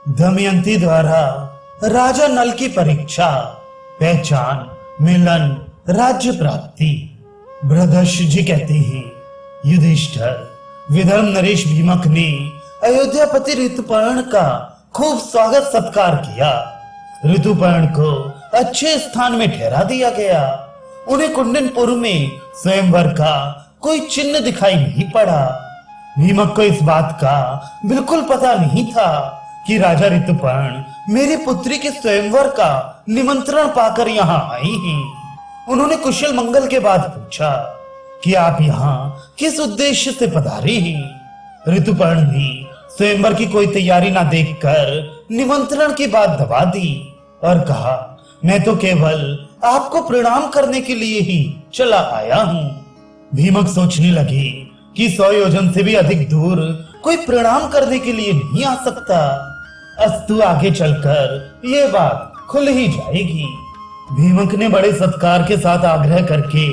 दमयंती द्वारा राजा नल की परीक्षा, पहचान, मिलन, राज्य प्राप्ति। बृहदर्षि जी कहते हैं, युधिष्ठिर विधर्म नरेश भीमक ने अयोध्यापति ऋतुपर्ण का खूब स्वागत सत्कार किया। ऋतुपर्ण को अच्छे स्थान में ठहरा दिया गया। उन्हें कुंडनपुर में स्वयंवर का कोई चिन्ह दिखाई नहीं पड़ा। भीमक को इस बात का बिल्कुल पता नहीं था कि राजा ऋतुपर्ण मेरी पुत्री के स्वयंवर का निमंत्रण पाकर यहाँ आई हैं। उन्होंने कुशल मंगल के बाद पूछा कि आप यहाँ किस उद्देश्य से पधारे हैं। ऋतुपर्ण भी स्वयंवर की कोई तैयारी ना देखकर निमंत्रण की बात दबा दी और कहा, मैं तो केवल आपको प्रणाम करने के लिए ही चला आया हूँ। भीमक सोचने लगे कि 100 योजन से भी अधिक दूर कोई प्रणाम करने के लिए नहीं आ सकता। अस्तु आगे चलकर ये बात खुल ही जाएगी। भीमक ने बड़े सत्कार के साथ आग्रह करके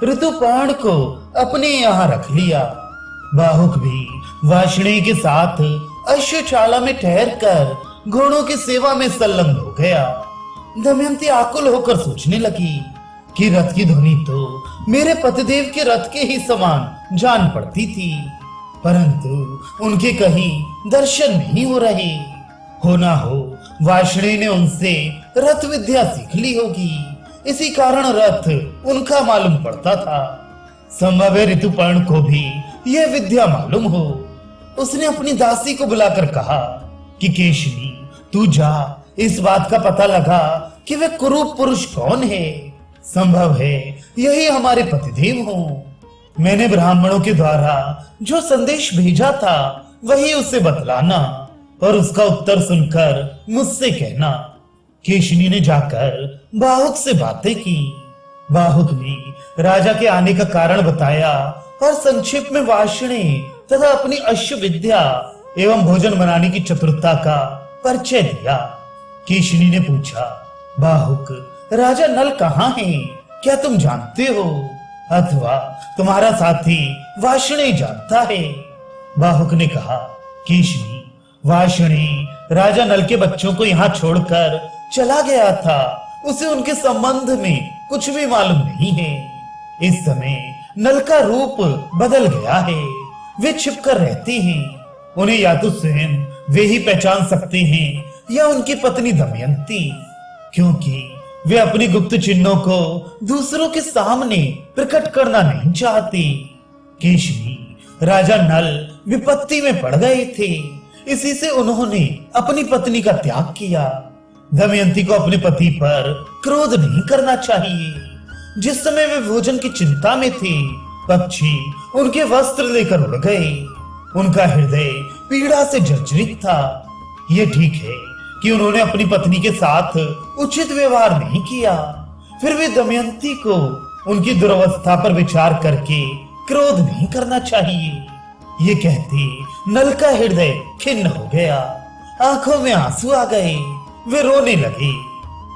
ऋतुपर्ण को अपने यहाँ रख लिया। बाहुक भी वार्ष्णेय के साथ अश्वशाला में ठहर कर घोड़ों की सेवा में संलग्न हो गया। दमयंती आकुल होकर सोचने लगी कि रथ की ध्वनि तो मेरे पतिदेव के रथ के ही समान जान पड़ती थी, परंतु उनके कहीं दर्शन नहीं हो रहे। हो ना हो वार्ष्णेय ने उनसे रथ विद्या सीख ली होगी, इसी कारण रथ उनका मालूम पड़ता था। संभव है ऋतुपर्ण को भी यह विद्या मालूम हो। उसने अपनी दासी को बुलाकर कहा कि केशनी, तू जा इस बात का पता लगा कि वे कुरूप पुरुष कौन है। संभव है यही हमारे पतिदेव हों। मैंने ब्राह्मणों के द्वारा जो संदेश भेजा था वही उसे बतलाना और उसका उत्तर सुनकर मुझसे कहना। केशनी ने जाकर बाहुक से बातें की। बाहुक ने राजा के आने का कारण बताया और संक्षेप में वार्ष्णेय तथा अपनी अश्व विद्या एवं भोजन बनाने की चतुरता का परिचय दिया। केशनी ने पूछा, बाहुक, राजा नल कहाँ हैं? क्या तुम जानते हो अथवा तुम्हारा साथी वार्ष्णेय जानता है? बाहुक ने कहा, केशनी, वार्ष्णेय राजा नल के बच्चों को यहाँ छोड़कर चला गया था। उसे उनके संबंध में कुछ भी मालूम नहीं है। इस समय नल का रूप बदल गया है। वे छिपकर रहते हैं। उन्हें या तो स्वयं वे ही पहचान सकते हैं या उनकी पत्नी दमयंती, क्योंकि वे अपने गुप्त चिन्हों को दूसरों के सामने प्रकट करना नहीं चाहते। केशनी, राजा नल विपत्ति में पड़ गए थे, इसी से उन्होंने अपनी पत्नी का त्याग किया। दमयंती को अपने पति पर क्रोध नहीं करना चाहिए। जिस समय वे भोजन की चिंता में थे, पक्षी उनके वस्त्र लेकर उड़ गए। उनका हृदय पीड़ा से जर्जरित था। ये ठीक है कि उन्होंने अपनी पत्नी के साथ उचित व्यवहार नहीं किया, फिर भी दमयंती को उनकी दुर्वस्था पर विचार करके क्रोध नहीं करना चाहिए। ये कहते नल का हृदय खिन्न हो गया। आंखों में आंसू आ गए। वे रोने लगे।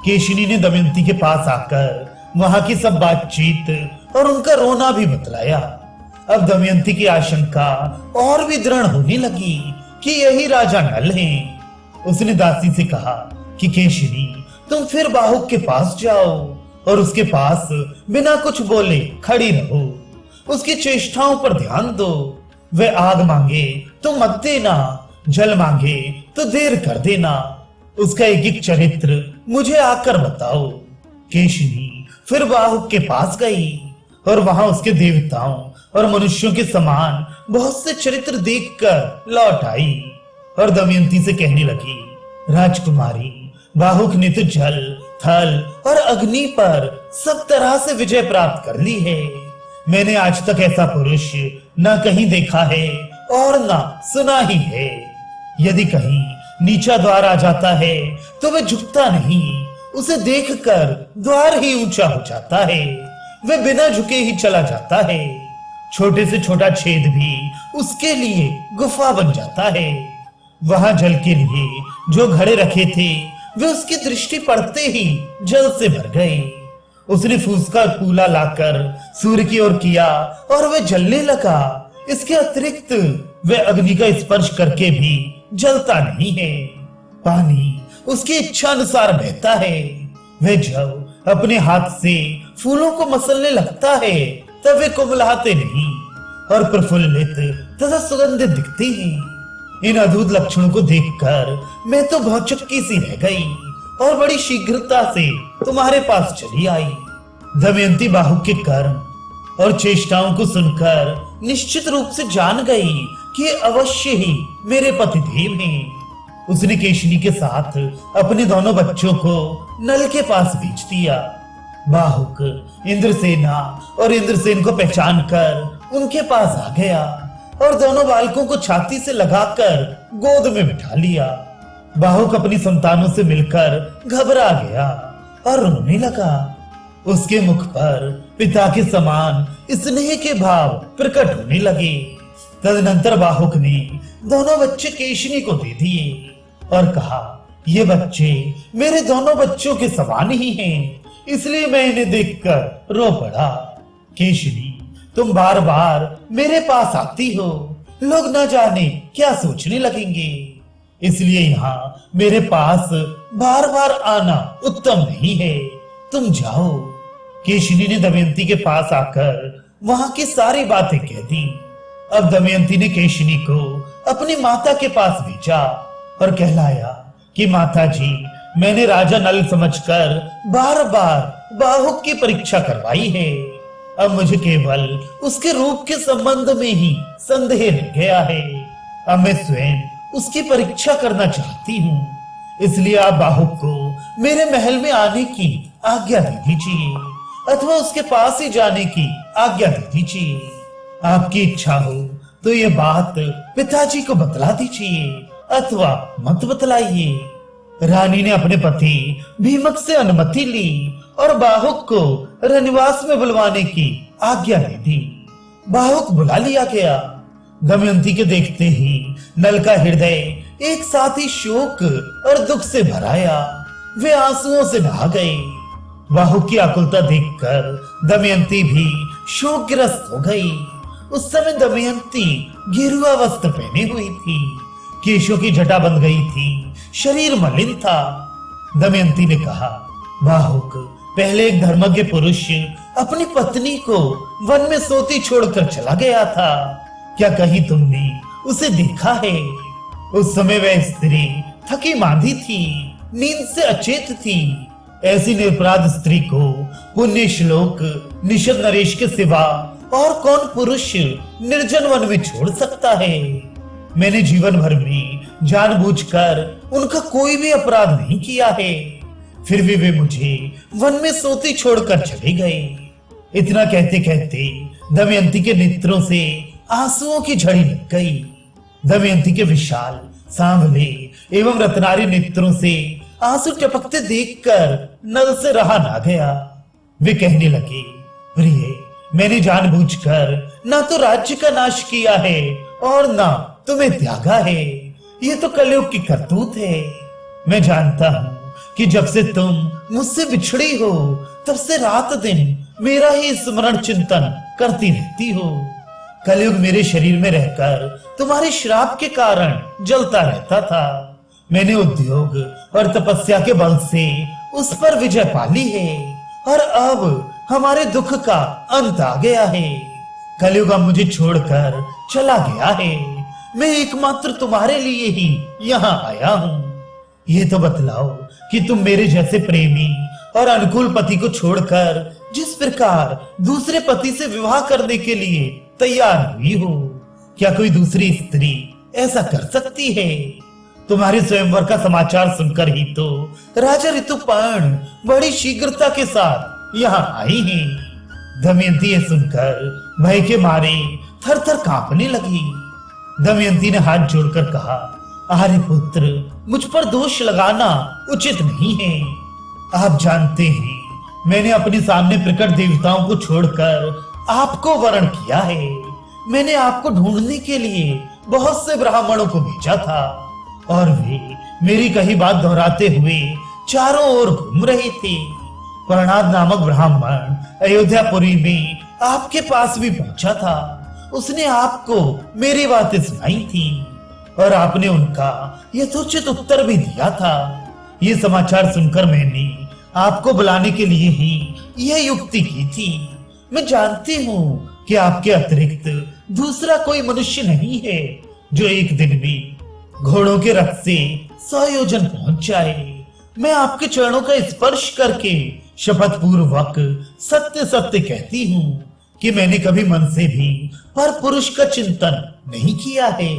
केशनी ने दमयंती के पास आकर वहां की सब बातचीत और उनका रोना भी बतलाया। अब दमयंती की आशंका और भी दृढ़ होने लगी कि यही राजा नल हैं। उसने दासी से कहा कि केशनी, तुम फिर बाहुक के पास जाओ और उसके पास बिना कुछ बोले खड़ी रहो। उसकी चेष्टाओं पर ध्यान दो। वह आग मांगे तो मत देना, जल मांगे तो देर कर देना। उसका एक एक चरित्र मुझे आकर बताओ। केशनी फिर बाहुक के पास गई और वहां उसके देवताओं और मनुष्यों के समान बहुत से चरित्र देखकर लौट आई और दमयंती से कहने लगी, राजकुमारी, बाहुक ने तो जल, थल और अग्नि पर सब तरह से विजय प्राप्त कर ली है। मैंने आज तक ऐसा पुरुष न कहीं देखा है और न सुना ही है। यदि कहीं नीचा द्वार आ जाता है तो वह झुकता नहीं, उसे देखकर द्वार ही ऊंचा हो जाता है। वह बिना झुके ही चला जाता है। छोटे से छोटा छेद भी उसके लिए गुफा बन जाता है। वहां जल के लिए जो घड़े रखे थे वे उसकी दृष्टि पड़ते ही जल से भर गए। उसने फूस का कूला लाकर सूर्य की ओर किया और वह जलने लगा। इसके अतिरिक्त वह अग्नि का स्पर्श करके भी जलता नहीं है। पानी उसकी इच्छा अनुसार बहता है। वह जब अपने हाथ से फूलों को मसलने लगता है तब वे कुमलाते नहीं और प्रफुल्लित तथा सुगंधित दिखते हैं। इन अद्भुत लक्षणों को देखकर मैं तो भौचक्की सी रह गई और बड़ी शीघ्रता से तुम्हारे पास चली आई। दमयंती बाहुक के कर्म और चेष्टाओं को सुनकर निश्चित रूप से जान गई कि अवश्य ही मेरे पतिदेव हैं। उसने केशिनी के साथ अपने दोनों बच्चों को नल के पास भेज दिया। बाहुक इंद्रसेना और इंद्रसेन को पहचान कर उनके पास आ गया और दोनों बालकों को छाती से लगाकर गोद में बिठा लिया। बाहुक अपनी संतानों से मिलकर घबरा गया और रोने लगा। उसके मुख पर पिता के समान स्नेह के भाव प्रकट होने लगे। तदनंतर बाहुक ने दोनों बच्चे केशिनी को दे दिए और कहा, ये बच्चे मेरे दोनों बच्चों के समान ही हैं, इसलिए मैं इन्हें देखकर रो पड़ा। केशिनी, तुम बार बार मेरे पास आती हो, लोग न जाने क्या सोचने लगेंगे, इसलिए यहाँ मेरे पास बार बार आना उत्तम नहीं है, तुम जाओ। केशिनी ने दमयंती के पास आकर वहां की सारी बातें कह दी। अब दमयंती ने केशिनी को अपनी माता के पास भेजा और कहलाया कि माता जी, मैंने राजा नल समझकर बार बार बाहुक की परीक्षा करवाई है। अब मुझे केवल उसके रूप के संबंध में ही संदेह रह गया है। अब मैं स्वयं उसकी परीक्षा करना चाहती हूँ, इसलिए आप बाहुक को मेरे महल में आने की आज्ञा दे दीजिए अथवा उसके पास ही जाने की आज्ञा दे दीजिए। आपकी इच्छा हो तो ये बात पिताजी को बतला दीजिए अथवा मत बतलाइए। रानी ने अपने पति भीमक से अनुमति ली और बाहुक को रनिवास में बुलवाने की आज्ञा दे दी। बाहुक बुला लिया गया। दमयंती के देखते ही नल का हृदय एक साथ ही शोक और दुख से भर आया। वे आंसुओं से बहा गए। बाहुक की आकुलता देखकर दमयंती भी शोकग्रस्त हो गई। उस समय दमयंती गेरुआ वस्त्र पहने हुई थी, केशों की जटा बंध गई थी, शरीर मलिन था। दमयंती ने कहा, बाहुक, पहले एक धर्मज्ञ पुरुष अपनी पत्नी को वन में सोती छोड़कर चला गया था, क्या कहीं तुमने उसे देखा है? उस समय वह स्त्री थकी मांदी थी, नींद से अचेत थी। ऐसी निरपराध स्त्री को पुण्य श्लोक निषद नरेश के सिवा और कौन पुरुष निर्जन वन में छोड़ सकता है? मैंने जीवन भर में जानबूझकर उनका कोई भी अपराध नहीं किया है, फिर भी वे मुझे वन में सोती छोड़कर चले गए। इतना कहते कहते दमयंती के नेत्रों से आंसुओं की झड़ी लग गई। दमयंती के विशाल, सांवले एवं रत्नारी नेत्रों से आंसू टपकते देखकर नल से रहा ना गया। वे कहने लगे, प्रिय, मैंने जानबूझकर ना तो राज्य का नाश किया है और ना तुम्हें त्यागा है। ये तो कलयुग की करतूत है। मैं जानता हूँ कि जब से तुम मुझसे बिछड़ी हो तब से रात दिन मेरा ही स्मरण चिंतन करती रहती हो। कलयुग मेरे शरीर में रहकर तुम्हारे श्राप के कारण जलता रहता था। मैंने उद्योग और तपस्या के बल से उस पर विजय पा ली है और अब हमारे दुख का अंत आ गया है। कलयुग अब मुझे छोड़कर चला गया है। मैं एकमात्र तुम्हारे लिए ही यहाँ आया हूँ। ये तो बतलाओ कि तुम मेरे जैसे प्रेमी और अनुकूल पति को छोड़कर जिस प्रकार दूसरे पति से विवाह करने के लिए तैयार हुई हो, क्या कोई दूसरी स्त्री ऐसा कर सकती है? तुम्हारे स्वयंवर का समाचार सुनकर ही तो राजा ऋतुपर्ण बड़ी शीघ्रता के साथ यहाँ आई हैं। दमयंती ये सुनकर भय के मारे थर थर कांपने लगी। दमयंती ने हाथ जोड़कर कहा, आर्यपुत्र, मुझ पर दोष लगाना उचित नहीं है। आप जानते हैं मैंने अपने सामने प्रकट देवताओं को छोड़कर आपको वरण किया है। मैंने आपको ढूंढने के लिए बहुत से ब्राह्मणों को भेजा था और वे मेरी कही बात दोहराते हुए चारों ओर घूम रहे थे। प्रणाद नामक ब्राह्मण अयोध्यापुरी में आपके पास भी पहुंचा था। उसने आपको मेरी बातें सुनाई थी। और आपने उनका यथोचित उत्तर भी दिया था। ये समाचार सुनकर मैंने आपको बुलाने के लिए ही यह युक्ति की थी। मैं जानती हूँ कि आपके अतिरिक्त दूसरा कोई मनुष्य नहीं है जो एक दिन में घोड़ों के रथ से 100 योजन पहुंच जाए। मैं आपके चरणों का स्पर्श करके शपथ पूर्वक सत्य सत्य कहती हूँ कि मैंने कभी मन से भी पर पुरुष का चिंतन नहीं किया है।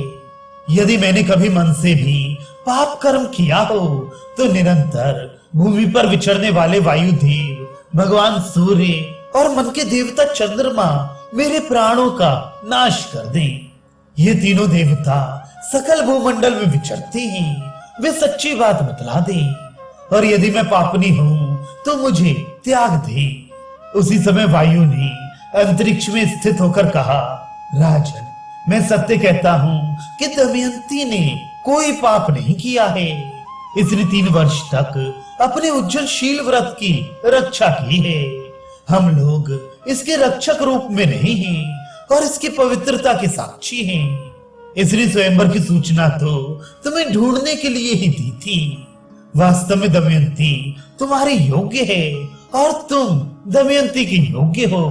यदि मैंने कभी मन से भी पाप कर्म किया हो तो निरंतर भूमि पर विचरने वाले वायुदेव, भगवान सूर्य और मन के देवता चंद्रमा मेरे प्राणों का नाश कर दें। ये तीनों देवता सकल भूमंडल में विचरते हैं, वे सच्ची बात बतला दें। और यदि मैं पापनी हूँ तो मुझे त्याग दे। उसी समय वायु ने अंतरिक्ष में स्थित होकर कहा, राजन, मैं सत्य कहता हूँ कि दमयंती ने कोई पाप नहीं किया है। इसने 3 वर्ष तक अपने उज्जवलशील व्रत की रक्षा की है। हम लोग इसके रक्षक रूप में नहीं हैं और इसकी पवित्रता के साक्षी हैं। इसने स्वयंवर की सूचना तो तुम्हें ढूंढने के लिए ही दी थी। वास्तव में दमयंती तुम्हारी योग्य है और तुम दमयंती की योग्य हो।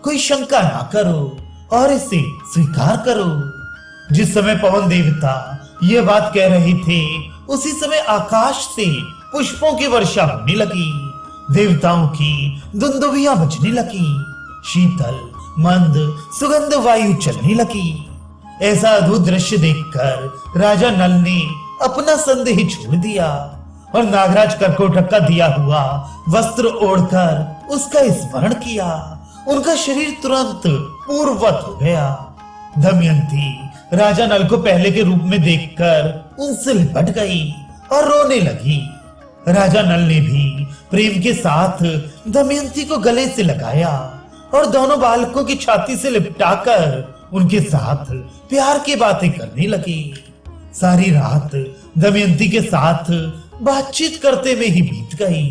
कोई शंका ना करो और इसे स्वीकार करो। जिस समय पवन देवता ये बात कह रहे थे उसी समय आकाश से पुष्पों की वर्षा होने लगी। देवताओं की दुंदुभियां बजने लगी। शीतल मंद सुगंध वायु चलने लगी। ऐसा अद्भुत दृश्य देखकर राजा नल ने अपना संदेह छोड़ दिया और नागराज कर्कोटक का दिया हुआ वस्त्र ओढ़कर उसका स्मरण किया। उनका शरीर तुरंत पूर्ववत हो गया। दमयंती राजा नल को पहले के रूप में देखकर उनसे लिपट गई और रोने लगी। राजा नल ने भी प्रेम के साथ दमयंती को गले से लगाया और दोनों बालकों की छाती से लिपटाकर उनके साथ प्यार की बातें करने लगी। सारी रात दमयंती के साथ बातचीत करते में ही बीत गई।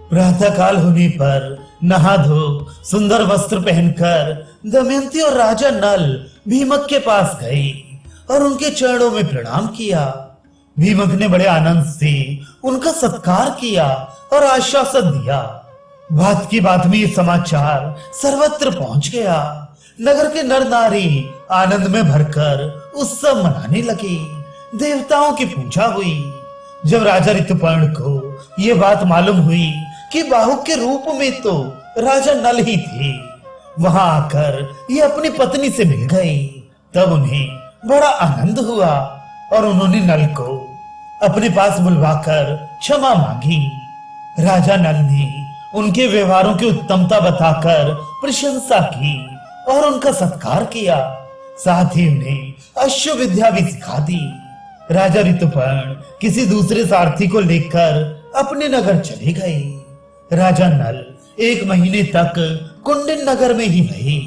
प्रातः काल होने पर नहा धो सुंदर वस्त्र पहनकर दमयंती और राजा नल भीमक के पास गए और उनके चरणों में प्रणाम किया। भीमक ने बड़े आनंद से उनका सत्कार किया और आश्वासन दिया। बात की बात में ये समाचार सर्वत्र पहुंच गया। नगर के नर नारी आनंद में भरकर उत्सव मनाने लगे। देवताओं की पूजा हुई। जब राजा ऋतुपर्ण को ये बात मालूम हुई कि बाहुक के रूप में तो राजा नल ही थे, वहां आकर ये अपनी पत्नी से मिल गए। तब उन्हें बड़ा आनंद हुआ और उन्होंने नल को अपने पास बुलवाकर क्षमा मांगी। राजा नल ने उनके व्यवहारों की उत्तमता बताकर प्रशंसा की और उनका सत्कार किया। साथ ही उन्हें अश्व विद्या भी सिखा दी। राजा ऋतुपर्ण किसी दूसरे सारथी को लेकर अपने नगर चले गए। राजा नल 1 महीने तक कुंडिन नगर में ही रहे।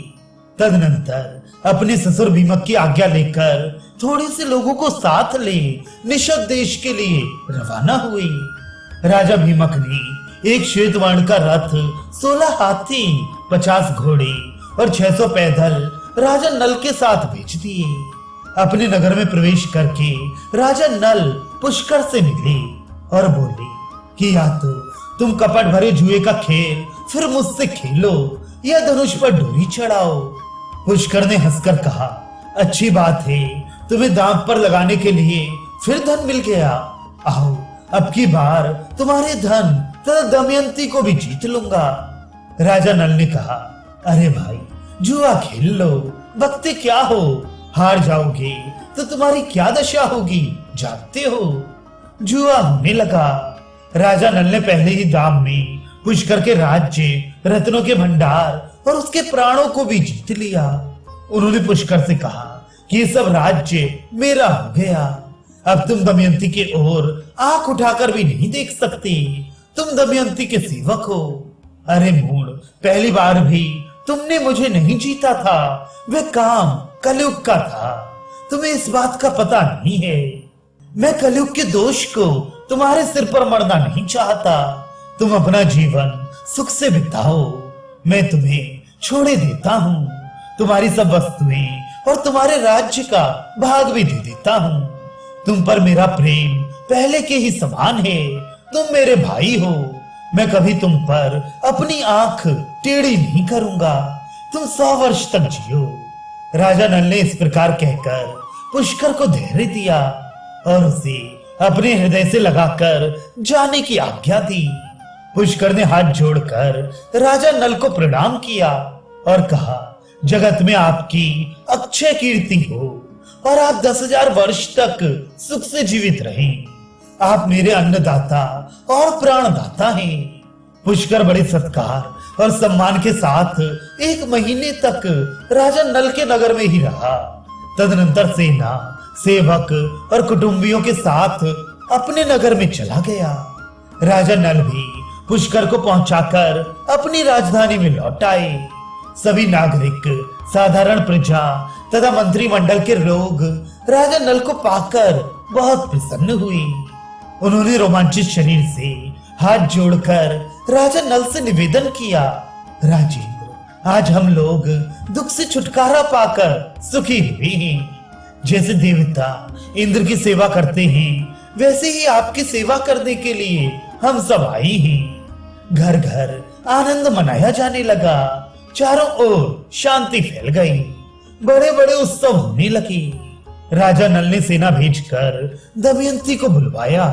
तदनंतर अपने ससुर भीमक की आज्ञा लेकर थोड़े से लोगों को साथ ले निषद देश के लिए रवाना हुए। राजा भीमक ने एक श्वेत वर्ण का रथ, 16 हाथी, 50 घोड़े और 600 पैदल राजा नल के साथ भेज दिए। अपने नगर में प्रवेश करके राजा नल पुष्कर से निकले और बोले कि या तो तुम कपट भरे जुए का खेल फिर मुझसे खेलो या धनुष पर डोरी चढ़ाओ। पुष्कर ने हंसकर कहा, अच्छी बात है, तुम्हें दांव पर लगाने के लिए फिर धन मिल गया। आओ, अब की बार तुम्हारे धन तथा दमयंती को भी जीत लूंगा। राजा नल ने कहा, अरे भाई, जुआ खेल लो, बकते क्या हो, हार जाओगे तो तुम्हारी क्या दशा होगी जानते हो। जुआ होने लगा। राजा नल ने पहले ही दाम में पुष्कर के राज्य, रत्नों के भंडार और उसके प्राणों को भी जीत लिया। उन्होंने पुष्कर से कहा कि ये सब राज्य मेरा हो गया। अब तुम दमयंती की ओर आंख उठाकर भी नहीं देख सकते। तुम दमयंती के सेवक हो। अरे मूढ़, पहली बार भी तुमने मुझे नहीं जीता था। वह काम कलयुग का था। तुम्हें इस बात का पता नहीं है। मैं कलयुग के दोष को तुम्हारे सिर पर मरना नहीं चाहता। तुम अपना जीवन सुख से बिताओ, मैं तुम्हें छोड़े देता हूँ। तुम्हारी सब वस्तुएं और तुम्हारे राज्य का भाग भी दे देता हूँ। तुम पर मेरा प्रेम पहले के ही समान है। तुम मेरे भाई हो। मैं कभी तुम पर अपनी आंख टेढ़ी नहीं करूंगा। तुम 100 वर्ष तक जियो। राजा नल ने इस प्रकार कहकर पुष्कर को धैर्य दिया और उसे अपने हृदय से लगाकर जाने की आज्ञा दी। पुष्कर ने हाथ जोड़कर राजा नल को प्रणाम किया और कहा, जगत में आपकी अक्षय कीर्ति हो और आप 10,000 वर्ष तक सुख से जीवित रहें। आप मेरे अन्नदाता और प्राणदाता हैं। पुष्कर बड़े सत्कार और सम्मान के साथ 1 महीने तक राजा नल के नगर में ही रहा। तदनंतर सेना, सेवक और कुटुंबियों के साथ अपने नगर में चला गया। राजा नल भी पुष्कर को पहुंचाकर अपनी राजधानी में लौट आए। सभी नागरिक, साधारण प्रजा तथा मंत्रिमंडल के लोग राजा नल को पाकर बहुत प्रसन्न हुए। उन्होंने रोमांचित शरीर से हाथ जोड़कर राजा नल से निवेदन किया, राजेंद्र, आज हम लोग दुख से छुटकारा पाकर सुखी हुए हैं। जैसे देवता इंद्र की सेवा करते हैं, वैसे ही आपकी सेवा करने के लिए हम सब आए हैं। घर घर आनंद मनाया जाने लगा। चारों ओर शांति फैल गई। बड़े बड़े उत्सव होने लगे। राजा नल ने सेना भेजकर दमयंती को बुलवाया।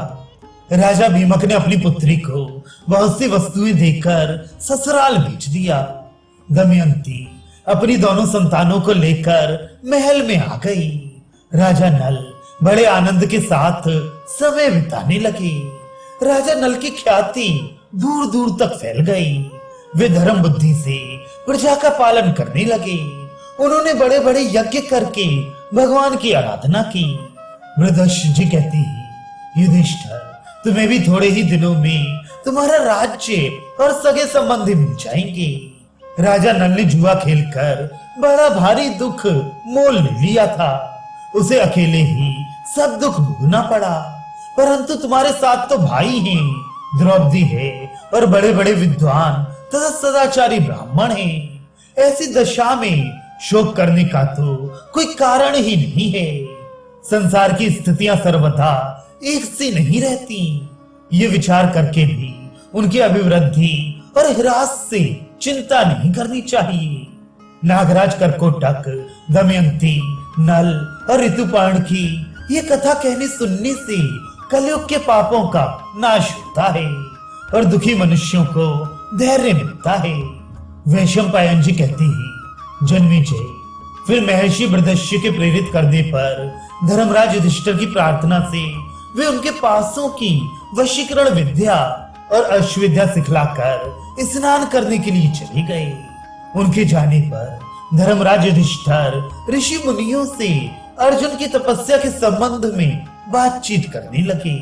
राजा भीमक ने अपनी पुत्री को बहुत सी वस्तुएं देकर ससुराल भेज दिया। दमयंती अपनी दोनों संतानों को लेकर महल में आ गई। राजा नल बड़े आनंद के साथ समय बिताने लगे। राजा नल की ख्याति दूर दूर तक फैल गई। वे धर्म बुद्धि से प्रजा का पालन करने लगे। उन्होंने बड़े बड़े यज्ञ करके भगवान की आराधना की। बृहदर्षि जी कहती है, युधिष्ठिर, तुम्हें भी थोड़े ही दिनों में तुम्हारा राज्य और सगे संबंधी मिल जाएंगे। राजा नल ने जुआ खेलकर बड़ा भारी दुख मोल ले लिया था। उसे अकेले ही सब दुख भोगना पड़ा। परंतु तुम्हारे साथ तो भाई हैं, द्रौपदी है और बड़े बड़े विद्वान तथा सदाचारी ब्राह्मण हैं। ऐसी दशा में शोक करने का तो कोई कारण ही नहीं है। संसार की स्थितियां सर्वथा एक सी नहीं रहती। ये विचार करके भी उनकी अभिवृद्धि और ह्रास से चिंता नहीं करनी चाहिए। नागराज कर्कोटक, दमयंती, नल और ऋतुपर्ण की ये कथा कहने सुनने से कलयुग के पापों का नाश होता है और दुखी मनुष्यों को धैर्य मिलता है। वैशंपायन जी कहती है, जन्मेजय, फिर महर्षि बृहदर्षि के प्रेरित करने पर धर्मराज युधिष्ठिर की प्रार्थना से वे उनके पासों की वशीकरण विद्या और अश्वविद्या सिखलाकर स्नान करने के लिए चले गए। उनके जाने पर धर्मराज युधिष्ठिर ऋषि मुनियों से अर्जुन की तपस्या के संबंध में बातचीत करने लगे।